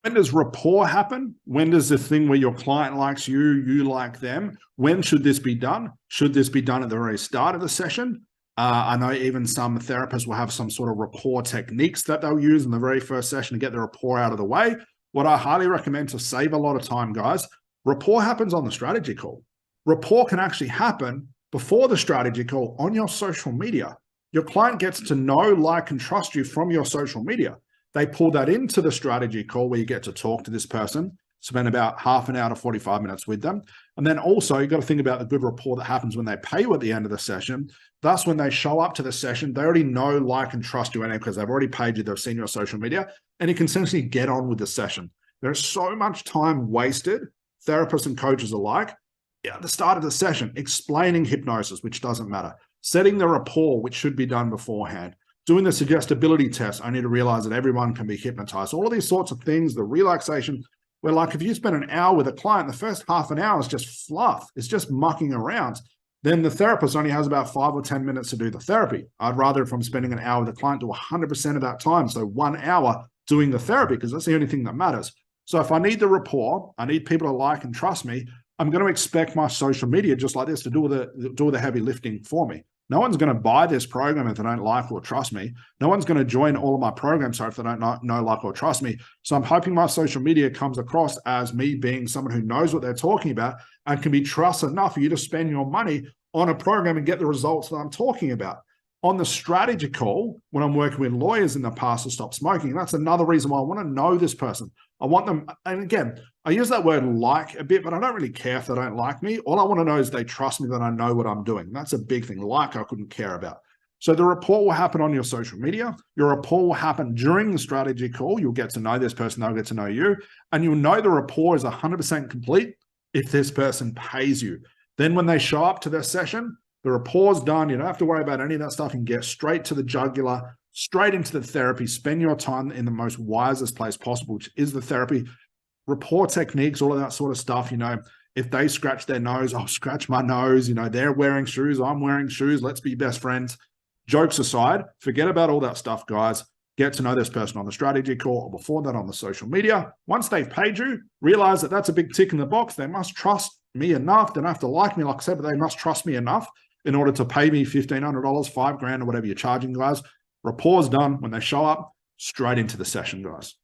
When does rapport happen? When does the thing where your client likes you, you like them? When should this be done? Should this be done at the very start of the session? I know even some therapists will have some sort of rapport techniques that they'll use in the very first session to get the rapport out of the way. What I highly recommend to save a lot of time, guys, rapport happens on the strategy call. Rapport can actually happen before the strategy call on your social media. Your client gets to know, like, and trust you from your social media. They pull that into the strategy call where you get to talk to this person, spend about half an hour to 45 minutes with them. And then also you've got to think about the good rapport that happens when they pay you at the end of the session. Thus, when they show up to the session, they already know, like, and trust you because they've already paid you, they've seen your social media, and you can essentially get on with the session. There's so much time wasted, therapists and coaches alike, at the start of the session, explaining hypnosis, which doesn't matter, setting the rapport, which should be done beforehand, doing the suggestibility test, only to realize that everyone can be hypnotized. All of these sorts of things, the relaxation, where like if you spend an hour with a client, the first half an hour is just fluff. It's just mucking around. Then the therapist only has about 5 or 10 minutes to do the therapy. I'd rather, if I'm spending an hour with a client, do 100% of that time. So 1 hour doing the therapy, because that's the only thing that matters. So if I need the rapport, I need people to like and trust me, I'm going to expect my social media just like this to do the heavy lifting for me. No one's going to buy this program if they don't like or trust me. No one's going to join all of my programs if they don't know, like, or trust me. So I'm hoping my social media comes across as me being someone who knows what they're talking about and can be trusted enough for you to spend your money on a program and get the results that I'm talking about. On the strategy call, when I'm working with lawyers in the past to stop smoking, that's another reason why I want to know this person. I want them, and again, I use that word like a bit, but I don't really care if they don't like me. All I want to know is they trust me that I know what I'm doing. That's a big thing. Like, I couldn't care about. So the rapport will happen on your social media. Your rapport will happen during the strategy call. You'll get to know this person, they'll get to know you. And you'll know the rapport is 100% complete if this person pays you. Then when they show up to their session, the rapport's done. You don't have to worry about any of that stuff and get straight to the jugular, straight into the therapy. Spend your time in the most wisest place possible, which is the therapy. Rapport techniques, all of that sort of stuff. If they scratch their nose, I'll scratch my nose. They're wearing shoes, I'm wearing shoes. Let's be best friends. Jokes aside, forget about all that stuff, guys. Get to know this person on the strategy call or before that on the social media. Once they've paid you, realize that that's a big tick in the box. They must trust me enough. They don't have to like me, like I said, but they must trust me enough in order to pay me $1,500, $5,000, or whatever you're charging, guys. Rapport's done. When they show up, straight into the session, guys.